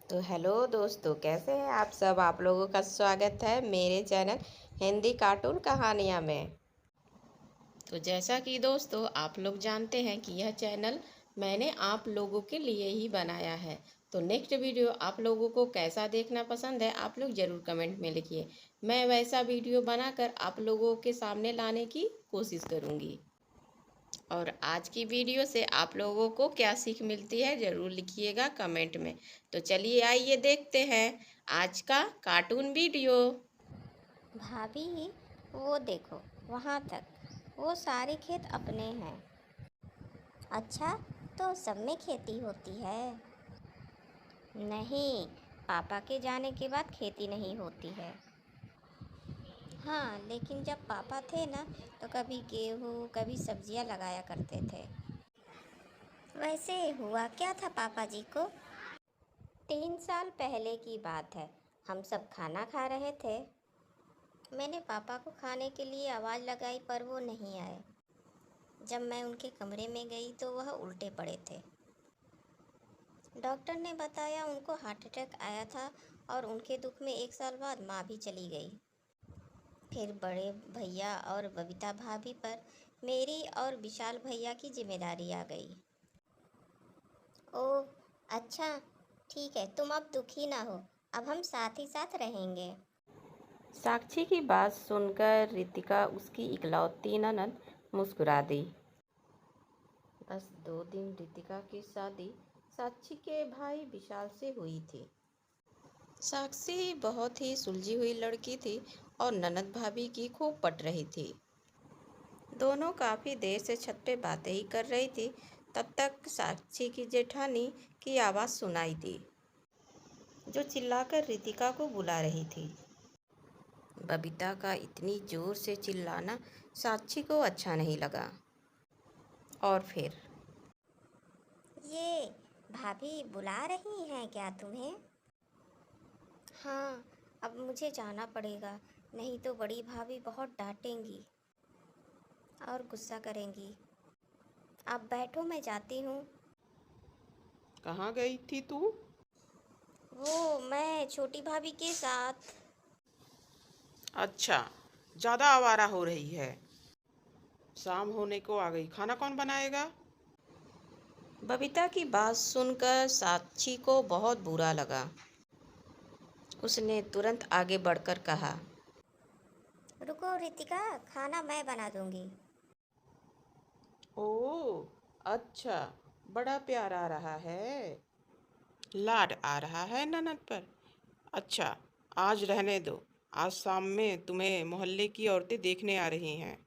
तो हेलो दोस्तों, कैसे हैं आप सब। आप लोगों का स्वागत है मेरे चैनल हिंदी कार्टून कहानियाँ में। तो जैसा कि दोस्तों आप लोग जानते हैं कि यह चैनल मैंने आप लोगों के लिए ही बनाया है। तो नेक्स्ट वीडियो आप लोगों को कैसा देखना पसंद है, आप लोग ज़रूर कमेंट में लिखिए। मैं वैसा वीडियो बनाकर आप लोगों के सामने लाने की कोशिश करूँगी। और आज की वीडियो से आप लोगों को क्या सीख मिलती है, ज़रूर लिखिएगा कमेंट में। तो चलिए आइए देखते हैं आज का कार्टून वीडियो। भाभी, वो देखो, वहाँ तक वो सारे खेत अपने हैं। अच्छा, तो सब में खेती होती है? नहीं, पापा के जाने के बाद खेती नहीं होती है। हाँ, लेकिन जब पापा थे ना, तो कभी गेहूँ कभी सब्जियाँ लगाया करते थे। वैसे हुआ क्या था पापा जी को? 3 साल पहले की बात है। हम सब खाना खा रहे थे। मैंने पापा को खाने के लिए आवाज़ लगाई पर वो नहीं आए। जब मैं उनके कमरे में गई तो वह उल्टे पड़े थे। डॉक्टर ने बताया उनको हार्ट अटैक आया था और उनके दुख में 1 साल बाद माँ भी चली गई। फिर बड़े भैया और बबीता भाभी पर मेरी और विशाल भैया की जिम्मेदारी आ गई। ओह, अच्छा, ठीक है, तुम अब दुखी ना हो। अब हम साथ ही साथ रहेंगे। साक्षी की बात सुनकर रितिका, उसकी इकलौती ननद, मुस्कुरा दी। बस 2 दिन रितिका की शादी साक्षी के भाई विशाल से हुई थी। साक्षी बहुत ही सुलझी हुई लड़की थी और ननद भाभी की खूब पट रही थी। दोनों काफ़ी देर से छत पे बातें ही कर रही थी। तब तक साक्षी की जेठानी की आवाज़ सुनाई दी, जो चिल्लाकर रितिका को बुला रही थी। बबीता का इतनी जोर से चिल्लाना साक्षी को अच्छा नहीं लगा। और फिर ये भाभी बुला रही हैं क्या तुम्हें? हाँ, अब मुझे जाना पड़ेगा, नहीं तो बड़ी भाभी बहुत डांटेंगी और गुस्सा करेंगी। आप बैठो, मैं जाती हूँ। कहाँ गई थी तू? वो मैं छोटी भाभी के साथ। अच्छा, ज़्यादा आवारा हो रही है। शाम होने को आ गई, खाना कौन बनाएगा? बबीता की बात सुनकर साक्षी को बहुत बुरा लगा। उसने तुरंत आगे बढ़कर कहा, रुको रितिका, खाना मैं बना दूँगी। ओह, अच्छा, बड़ा प्यार आ रहा है। लाड आ रहा है ननद पर। अच्छा, आज रहने दो। आज शाम में तुम्हें मोहल्ले की औरतें देखने आ रही हैं।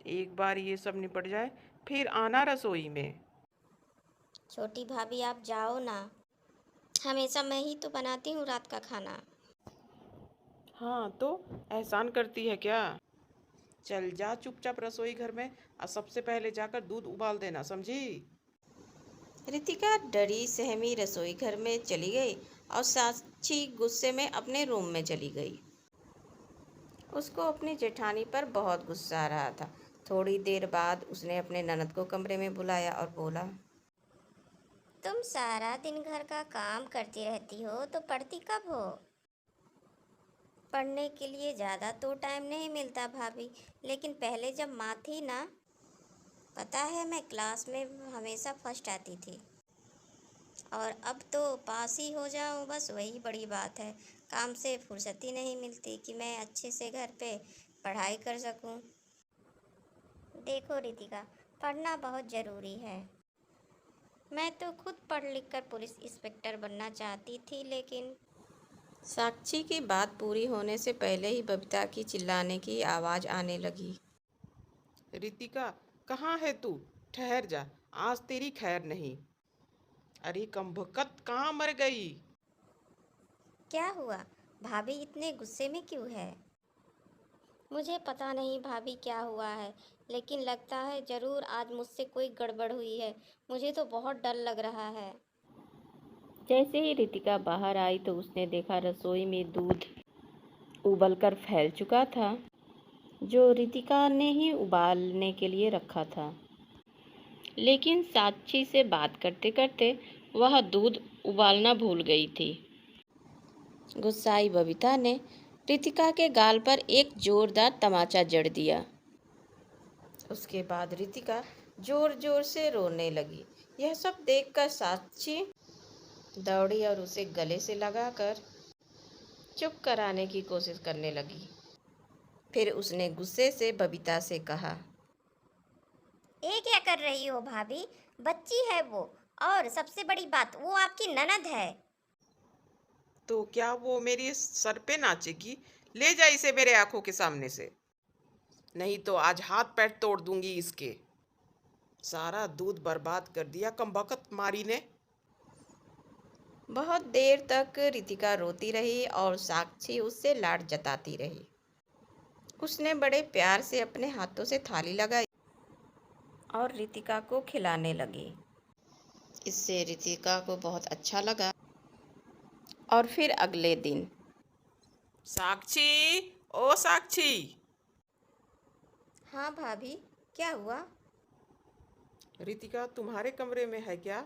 एक बार ये सब निपट जाए, फिर आना रसोई में। छोटी भाभी आप जाओ ना, हमेशा मैं ही तो बनाती हूँ रात का खाना। हाँ तो, एहसान करती है क्या? चल जा चुपचाप रसोई घर में और सबसे पहले जाकर दूध उबाल देना, समझी? रितिका डरी सहमी रसोई घर में चली गई और साक्षी गुस्से में अपने रूम में चली गई। उसको अपनी जेठानी पर बहुत गुस्सा आ रहा था। थोड़ी देर बाद उसने अपने ननद को कमरे में बुलाया और बोला, तुम सारा दिन घर का काम करती रहती हो तो पढ़ती कब हो? पढ़ने के लिए ज़्यादा तो टाइम नहीं मिलता भाभी, लेकिन पहले जब माँ थी ना, पता है मैं क्लास में हमेशा फर्स्ट आती थी। और अब तो पास ही हो जाऊं, बस वही बड़ी बात है। काम से फुर्सत ही नहीं मिलती कि मैं अच्छे से घर पे पढ़ाई कर सकूं। देखो रितिका, पढ़ना बहुत ज़रूरी है। मैं तो खुद पढ़ लिख कर पुलिस इंस्पेक्टर बनना चाहती थी, लेकिन साक्षी की बात पूरी होने से पहले ही बबीता की चिल्लाने की आवाज़ आने लगी। रितिका, कहाँ है तू? ठहर जा, आज तेरी खैर नहीं। अरे कमबख्त, कहाँ मर गई? क्या हुआ? भाभी इतने गुस्से में क्यों है? मुझे पता नहीं भाभी क्या हुआ है, लेकिन लगता है ज़रूर आज मुझसे कोई गड़बड़ हुई है। मुझे तो बहुत डर लग रहा है। जैसे ही रितिका बाहर आई तो उसने देखा रसोई में दूध उबलकर फैल चुका था, जो रितिका ने ही उबालने के लिए रखा था। लेकिन साक्षी से बात करते करते वह दूध उबालना भूल गई थी। गुस्साई बबीता ने रितिका के गाल पर एक जोरदार तमाचा जड़ दिया। उसके बाद रितिका जोर जोर से रोने लगी। यह सब देखकर साक्षी दौड़ी और उसे गले से लगाकर चुप कराने की कोशिश करने लगी। फिर उसने गुस्से से बबीता से कहा, ये क्या कर रही हो भाभी? बच्ची है वो, और सबसे बड़ी बात वो आपकी ननद है। तो क्या वो मेरी सर पे नाचेगी? ले जा इसे मेरे आंखों के सामने से, नहीं तो आज हाथ पैर तोड़ दूंगी इसके। सारा दूध बर्बाद कर दिया कमबख्त मारी ने। बहुत देर तक रितिका रोती रही और साक्षी उससे लाड जताती रही। उसने बड़े प्यार से अपने हाथों से थाली लगाई और रितिका को खिलाने लगी। इससे रितिका को बहुत अच्छा लगा। और फिर अगले दिन, साक्षी, ओ साक्षी। हाँ भाभी, क्या हुआ? रितिका तुम्हारे कमरे में है क्या?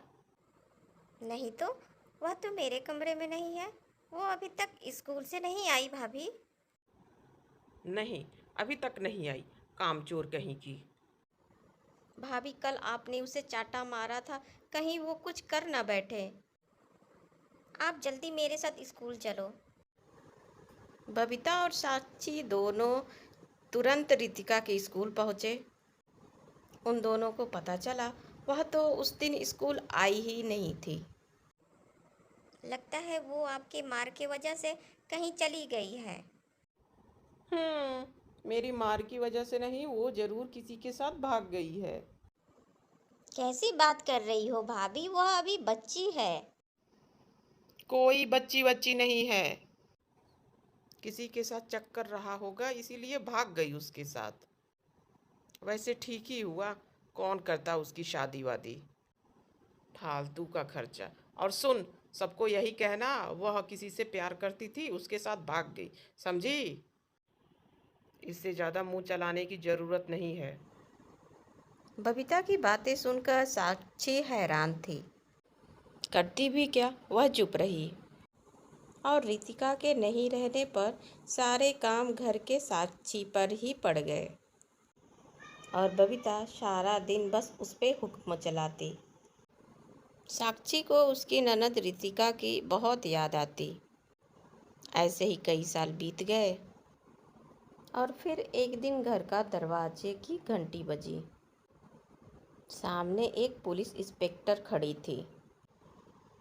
नहीं तो, वह तो मेरे कमरे में नहीं है। वो अभी तक स्कूल से नहीं आई भाभी। नहीं, अभी तक नहीं आई, कामचोर कहीं की। भाभी कल आपने उसे चाटा मारा था, कहीं वो कुछ कर ना बैठे। आप जल्दी मेरे साथ स्कूल चलो। बबीता और साक्षी दोनों तुरंत रितिका के स्कूल पहुंचे। उन दोनों को पता चला वह तो उस दिन स्कूल आई ही नहीं थी। लगता है वो आपके मार के वजह से कहीं चली गई है। मेरी मार की वजह से नहीं, वो जरूर किसी के साथ भाग गई है। कैसी बात कर रही हो भाभी? वह अभी बच्ची है। कोई बच्ची बच्ची नहीं है, किसी के साथ चक्कर रहा होगा इसीलिए भाग गई उसके साथ। वैसे ठीक ही हुआ, कौन करता उसकी शादी वादी, फालतू का खर्चा। और सुन, सबको यही कहना वह किसी से प्यार करती थी, उसके साथ भाग गई, समझी? इससे ज़्यादा मुंह चलाने की ज़रूरत नहीं है। बबीता की बातें सुनकर साक्षी हैरान थी। करती भी क्या, वह चुप रही। और रितिका के नहीं रहने पर सारे काम घर के साक्षी पर ही पड़ गए और बबीता सारा दिन बस उस पे हुक्म चलाती। साक्षी को उसकी ननद रितिका की बहुत याद आती। ऐसे ही कई साल बीत गए और फिर एक दिन घर का दरवाजे की घंटी बजी। सामने एक पुलिस इंस्पेक्टर खड़ी थी।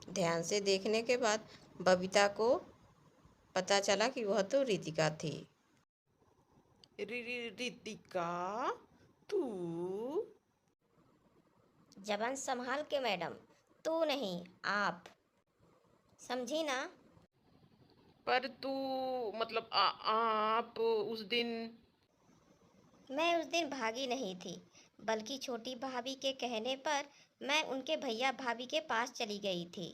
ध्यान से देखने के बाद बबीता को पता चला कि वह तो रितिका थी। रितिका, तू? जबान संभाल के मैडम, तू नहीं आप, समझी ना? पर तू, मतलब आप उस दिन। मैं उस दिन भागी नहीं थी, बल्कि छोटी भाभी के कहने पर मैं उनके भैया भाभी के पास चली गई थी।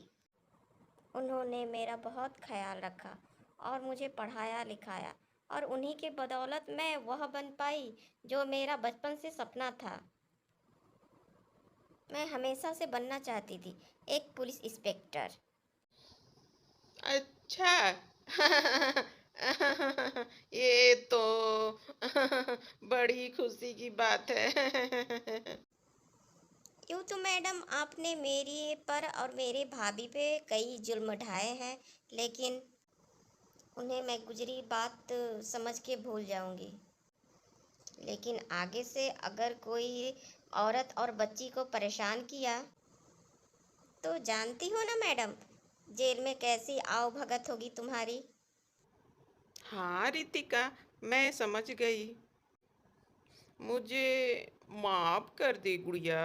उन्होंने मेरा बहुत ख्याल रखा और मुझे पढ़ाया लिखाया, और उन्हीं के बदौलत मैं वह बन पाई जो मेरा बचपन से सपना था। मैं हमेशा से बनना चाहती थी, एक पुलिस इंस्पेक्टर। अच्छा। ये तो बड़ी खुशी की बात है। यूँ तो मैडम आपने मेरी पर और मेरे भाभी पे कई जुल्म ढाए हैं, लेकिन उन्हें मैं गुजरी बात समझ के भूल जाऊंगी। लेकिन आगे से अगर कोई औरत और बच्ची को परेशान किया तो जानती हो ना मैडम, जेल में कैसी आओ भगत होगी तुम्हारी। हाँ रितिका, मैं समझ गई। मुझे माफ कर दे गुड़िया।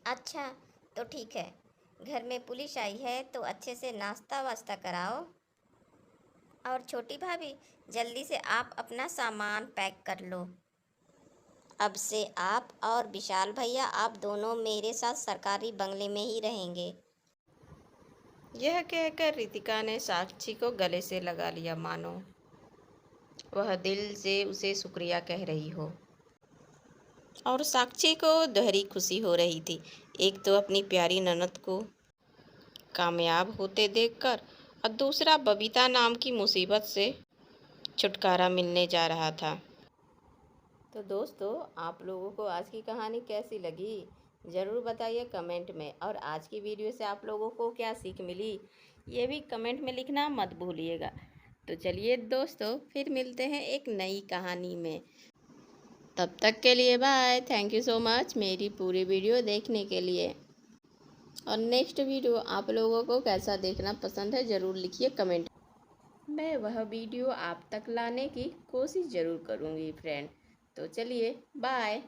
अच्छा, तो ठीक है, घर में पुलिस आई है तो अच्छे से नाश्ता वास्ता कराओ। और छोटी भाभी, जल्दी से आप अपना सामान पैक कर लो। अब से आप और विशाल भैया, आप दोनों मेरे साथ सरकारी बंगले में ही रहेंगे। यह कहकर रितिका ने साक्षी को गले से लगा लिया, मानो वह दिल से उसे शुक्रिया कह रही हो। और साक्षी को दोहरी खुशी हो रही थी। एक तो अपनी प्यारी ननद को कामयाब होते देखकर और दूसरा बबीता नाम की मुसीबत से छुटकारा मिलने जा रहा था। तो दोस्तों, आप लोगों को आज की कहानी कैसी लगी ज़रूर बताइए कमेंट में। और आज की वीडियो से आप लोगों को क्या सीख मिली ये भी कमेंट में लिखना मत भूलिएगा। तो चलिए दोस्तों, फिर मिलते हैं एक नई कहानी में। तब तक के लिए bye. Thank you so much मेरी पूरी वीडियो देखने के लिए। और नेक्स्ट वीडियो आप लोगों को कैसा देखना पसंद है ज़रूर लिखिए कमेंट। मैं वह वीडियो आप तक लाने की कोशिश ज़रूर करूँगी फ्रेंड। तो चलिए बाय।